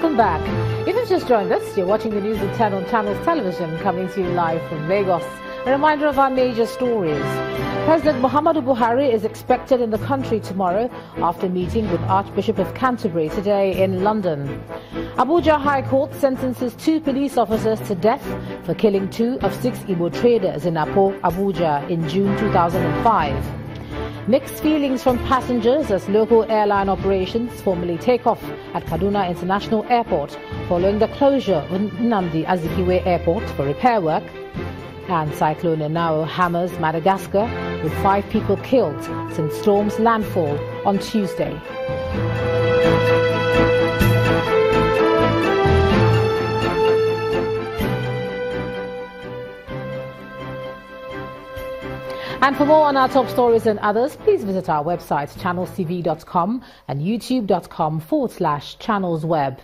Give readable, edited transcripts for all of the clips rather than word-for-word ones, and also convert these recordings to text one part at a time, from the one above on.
Welcome back. If you've just joined us, you're watching the news at 10 on Channels Television, coming to you live from Lagos. A reminder of our major stories. President Muhammadu Buhari is expected in the country tomorrow after meeting with Archbishop of Canterbury today in London. Abuja High Court sentences 2 police officers to death for killing 2 of 6 Igbo traders in Abuja in June 2005. Mixed feelings from passengers as local airline operations formally take off at Kaduna International Airport following the closure of Nnamdi Azikiwe Airport for repair work. And Cyclone Enao hammers Madagascar with 5 people killed since storm's landfall on Tuesday. And for more on our top stories and others, please visit our website channelstv.com and youtube.com/channelsweb.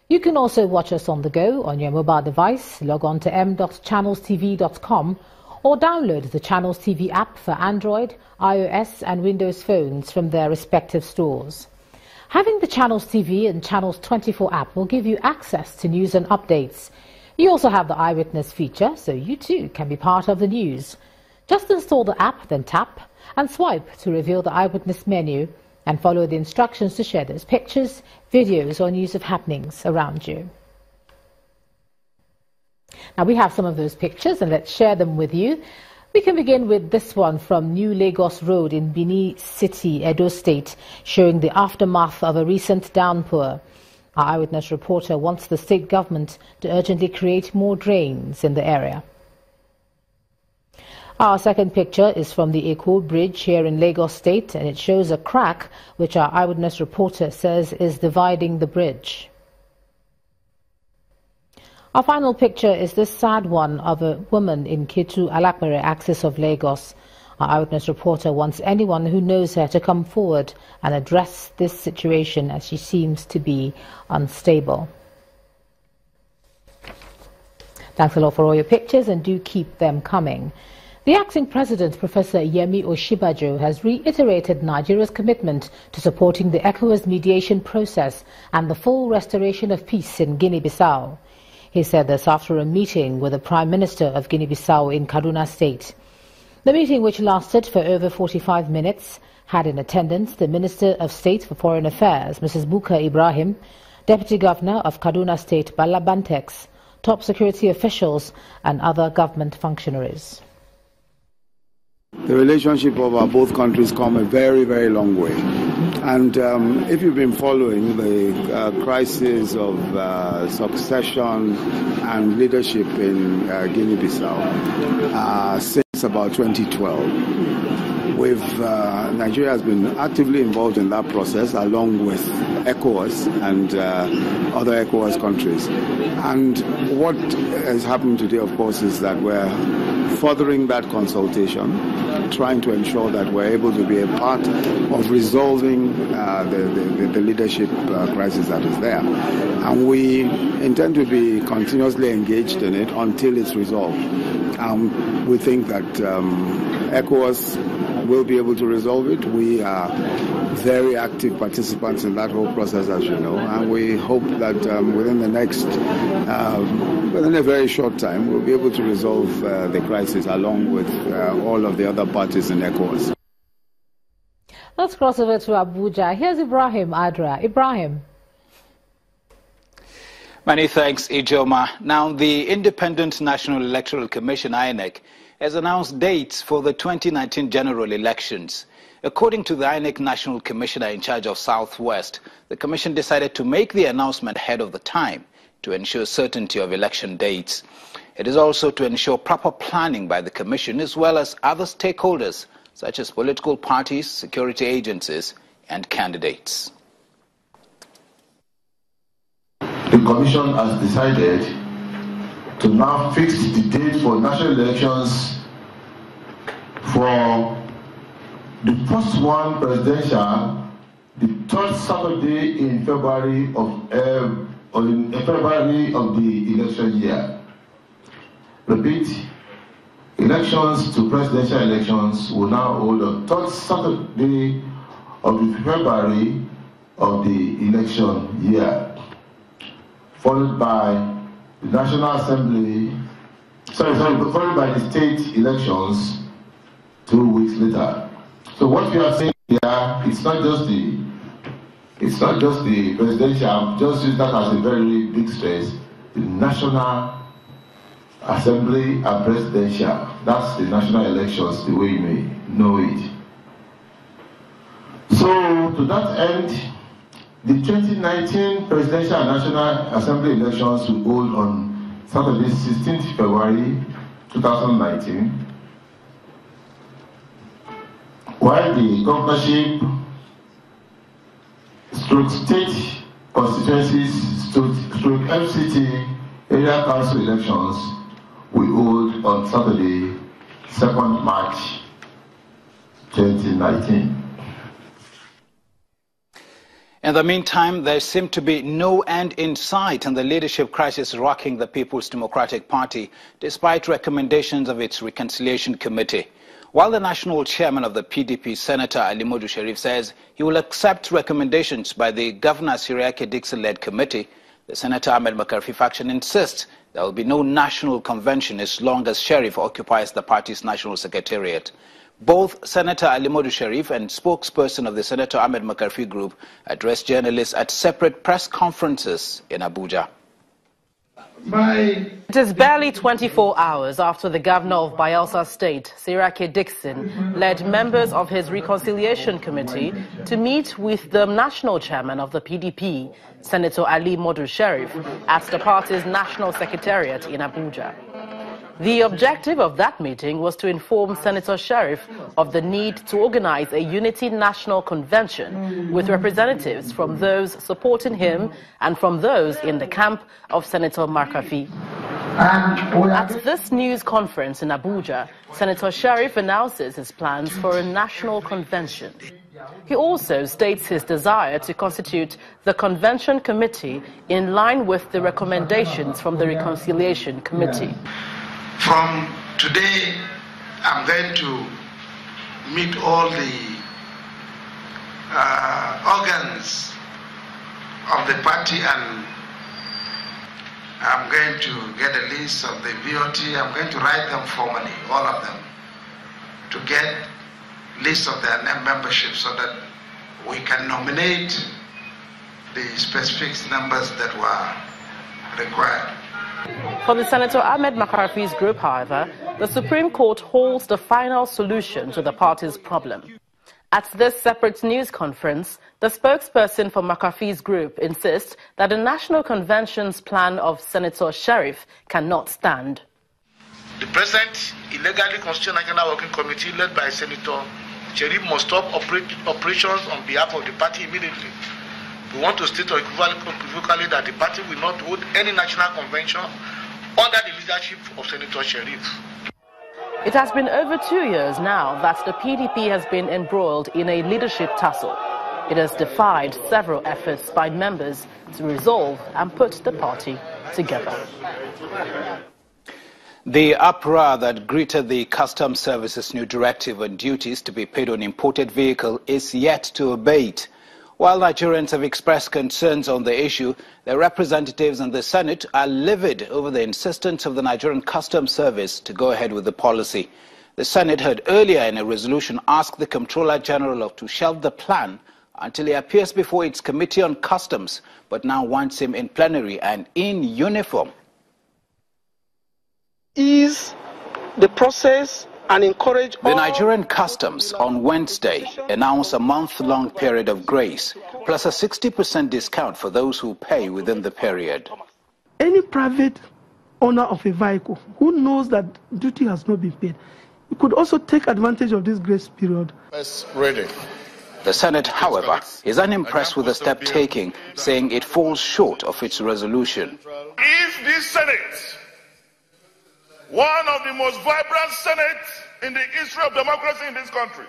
You can also watch us on the go on your mobile device. Log on to m.channelstv.com or download the Channels TV app for Android, iOS and Windows phones from their respective stores. Having the Channels TV and Channels 24 app will give you access to news and updates. You also have the Eyewitness feature, so you too can be part of the news. Just install the app, then tap and swipe to reveal the Eyewitness menu and follow the instructions to share those pictures, videos or news of happenings around you. Now we have some of those pictures and let's share them with you. We can begin with this one from New Lagos Road in Benin City, Edo State, showing the aftermath of a recent downpour. Our Eyewitness reporter wants the state government to urgently create more drains in the area. Our second picture is from the Eko Bridge here in Lagos State, and it shows a crack which our Eyewitness reporter says is dividing the bridge. Our final picture is this sad one of a woman in Ketu Alapere axis of Lagos. Our Eyewitness reporter wants anyone who knows her to come forward and address this situation as she seems to be unstable. Thanks a lot for all your pictures and do keep them coming. The acting president, Professor Yemi Oshibajo, has reiterated Nigeria's commitment to supporting the ECOWAS mediation process and the full restoration of peace in Guinea-Bissau. He said this after a meeting with the Prime Minister of Guinea-Bissau in Kaduna State. The meeting, which lasted for over 45 minutes, had in attendance the Minister of State for Foreign Affairs, Mrs. Buka Ibrahim, Deputy Governor of Kaduna State, Bala Bantex, top security officials and other government functionaries. The relationship of our both countries come a very, very long way. And if you've been following the crisis of succession and leadership in Guinea-Bissau since about 2012, Nigeria has been actively involved in that process along with ECOWAS and other ECOWAS countries. And what has happened today, of course, is that we're furthering that consultation, trying to ensure that we're able to be a part of resolving the leadership crisis that is there. And we intend to be continuously engaged in it until it's resolved. We think that ECOWAS will be able to resolve it. We are very active participants in that whole process, as you know, and we hope that within a very short time, we'll be able to resolve the crisis along with all of the other parties in ECOWAS. Let's cross over to Abuja. Here's Ibrahim Adra. Ibrahim. Many thanks, Ijoma. Now, the Independent National Electoral Commission, INEC, has announced dates for the 2019 general elections. According to the INEC National Commissioner in charge of Southwest, the Commission decided to make the announcement ahead of the time to ensure certainty of election dates. It is also to ensure proper planning by the Commission as well as other stakeholders such as political parties, security agencies and candidates. The Commission has decided to now fix the date for national elections for the first one, presidential, the third Saturday in February of the election year. Repeat, elections to presidential elections will now hold on third Saturday of the February of the election year. followed by the National Assembly, followed by the state elections 2 weeks later. So what we are saying here, it's not just the presidential, I've just used that as a very big stress, the National Assembly and presidential. That's the national elections, the way you may know it. So, to that end, the 2019 presidential and national assembly elections will hold on Saturday, 16th February 2019, while the governorship, state constituencies, FCT area council elections will hold on Saturday, 2nd March 2019. In the meantime, there seemed to be no end in sight in the leadership crisis rocking the People's Democratic Party, despite recommendations of its Reconciliation Committee. While the national chairman of the PDP, Senator Ali Modu Sharif, says he will accept recommendations by the Governor Siriake Dixon-led committee, the Senator Ahmed Makarfi faction insists there will be no national convention as long as Sharif occupies the party's national secretariat. Both Senator Ali Modu Sharif and spokesperson of the Senator Ahmed Makarfi group addressed journalists at separate press conferences in Abuja. It is barely 24 hours after the governor of Bayelsa State, Siriake Dixon, led members of his Reconciliation Committee to meet with the national chairman of the PDP, Senator Ali Modu Sharif, at the party's national secretariat in Abuja. The objective of that meeting was to inform Senator Sharif of the need to organize a unity national convention with representatives from those supporting him and from those in the camp of Senator Makarfi. At this news conference in Abuja, Senator Sharif announces his plans for a national convention. He also states his desire to constitute the convention committee in line with the recommendations from the Reconciliation Committee. From today, I'm going to meet all the organs of the party, and I'm going to get a list of the VOT. I'm going to write them formally, all of them, to get lists of their membership so that we can nominate the specific numbers that were required. For the Senator Ahmed Makarfi's group, however, the Supreme Court holds the final solution to the party's problem. At this separate news conference, the spokesperson for Makarfi's group insists that the National Convention's plan of Senator Sharif cannot stand. The present illegally constituted National Working Committee led by Senator Sharif must stop operations on behalf of the party immediately. We want to state unequivocally that the party will not hold any national convention under the leadership of Senator Sharif. It has been over 2 years now that the PDP has been embroiled in a leadership tussle. It has defied several efforts by members to resolve and put the party together. The uproar that greeted the Customs Service's new directive on duties to be paid on imported vehicles is yet to abate. While Nigerians have expressed concerns on the issue, their representatives in the Senate are livid over the insistence of the Nigerian Customs Service to go ahead with the policy. The Senate had earlier in a resolution asked the Comptroller General to shelve the plan until he appears before its Committee on Customs, but now wants him in plenary and in uniform. Ease the process and encourage the Nigerian Customs on Wednesday announced a month-long period of grace, plus a 60% discount for those who pay within the period. Any private owner of a vehicle who knows that duty has not been paid, you could also take advantage of this grace period. Ready. The Senate, however, is unimpressed with the step taken, saying it falls short of its resolution. If this Senate, one of the most vibrant Senates in the history of democracy in this country,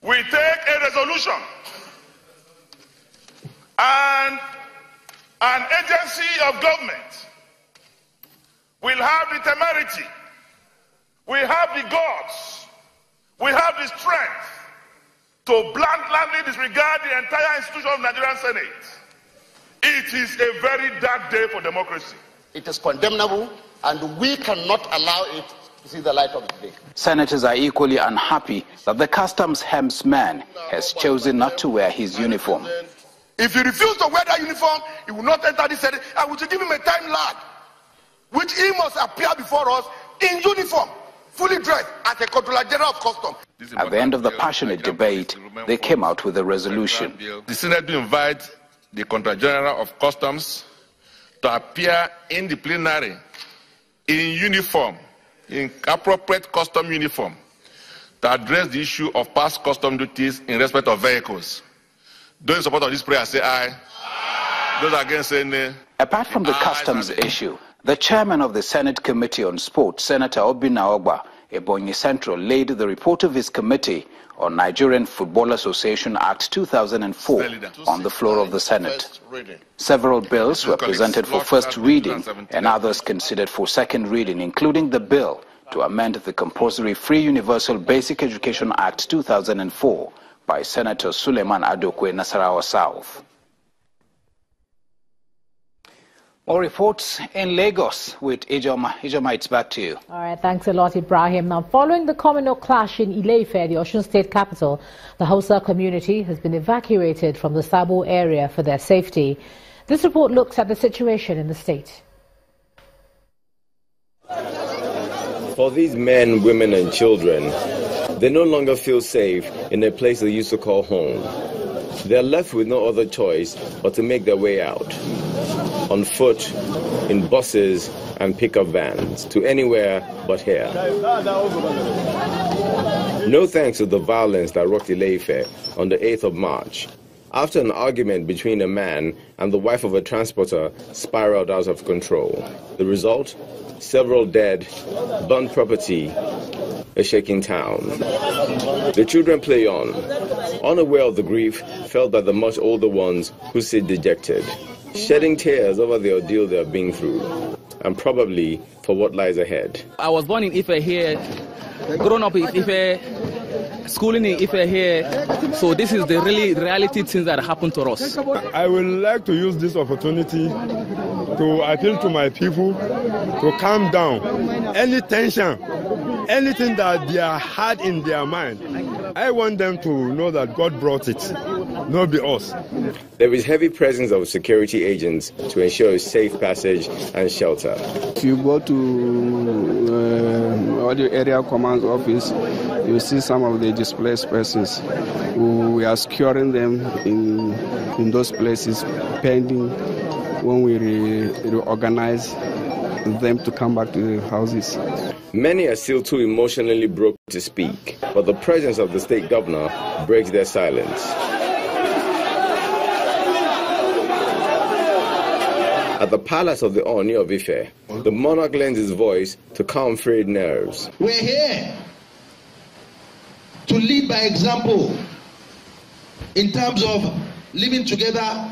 we take a resolution and an agency of government will have the temerity, we have the guts, we have the strength to bluntly disregard the entire institution of Nigerian Senate. It It is a very dark day for democracy. It is condemnable, and we cannot allow it to see the light of the day. Senators are equally unhappy that the customs helmsman has chosen not to wear his uniform. If he refuses to wear that uniform, he will not enter this Senate, and we should give him a time lag, which he must appear before us in uniform, fully dressed as a Controller General of Customs. At the end of the passionate debate, they came out with a resolution. The Senate will invite the Controller General of Customs to appear in the plenary in uniform, in appropriate custom uniform, to address the issue of past custom duties in respect of vehicles. Those in support of this prayer say aye. Those against say nay. Apart from the customs issue, the chairman of the Senate Committee on Sport, Senator Obinna Ogba, Ebonyi Central, laid the report of his committee on Nigerian Football Association Act 2004 on the floor of the Senate. Several bills were presented for first reading and others considered for second reading, including the bill to amend the Compulsory Free Universal Basic Education Act 2004 by Senator Suleiman Adokwe, Nasarawa South. More reports in Lagos with Ijoma. Ijoma, it's back to you. All right, thanks a lot, Ibrahim. Now, following the communal clash in Ile-Ife, the Osun State capital, the Hausa community has been evacuated from the Sabo area for their safety. This report looks at the situation in the state. For these men, women and children, they no longer feel safe in a place they used to call home. They are left with no other choice but to make their way out, on foot, in buses and pickup vans, to anywhere but here. No thanks to the violence that rocked Ile-Ife on the 8th of March, after an argument between a man and the wife of a transporter spiraled out of control. The result? Several dead, burnt property, a shaking town. The children play on, unaware of the grief felt by the much older ones who sit dejected, shedding tears over the ordeal they are being through, and probably for what lies ahead. I was born in Ife here, grown up in Ife, schooling in Ife here, so this is the reality things that happen to us. I would like to use this opportunity to appeal to my people to calm down. Any tension, anything that they had in their mind, I want them to know that God brought it, not be us. There is heavy presence of security agents to ensure a safe passage and shelter. If you go to all the area command office, you see some of the displaced persons. We are securing them in those places pending when we reorganize them to come back to the houses. Many are still too emotionally broke to speak, but the presence of the state governor breaks their silence. At the palace of the Oni of Ife, the monarch lends his voice to calm frayed nerves. We're here to lead by example in terms of living together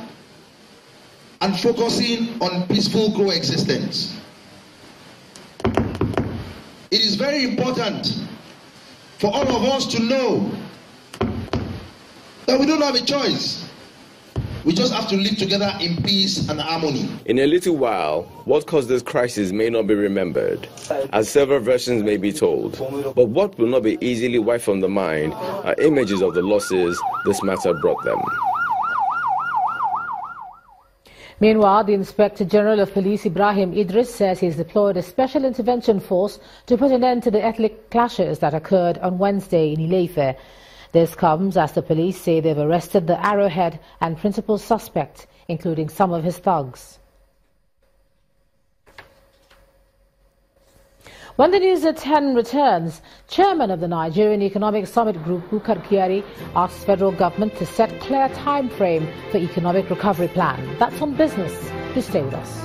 and focusing on peaceful coexistence. It is very important for all of us to know that we don't have a choice. We just have to live together in peace and harmony. In a little while, what caused this crisis may not be remembered, as several versions may be told. But what will not be easily wiped from the mind are images of the losses this matter brought them. Meanwhile, the Inspector General of Police, Ibrahim Idris, says he's deployed a special intervention force to put an end to the ethnic clashes that occurred on Wednesday in Ile-Ife. This comes as the police say they've arrested the arrowhead and principal suspect, including some of his thugs. When the news at 10 returns, Chairman of the Nigerian Economic Summit Group, Bukar Kyari, asks federal government to set clear time frame for economic recovery plan. That's on business. Please stay with us.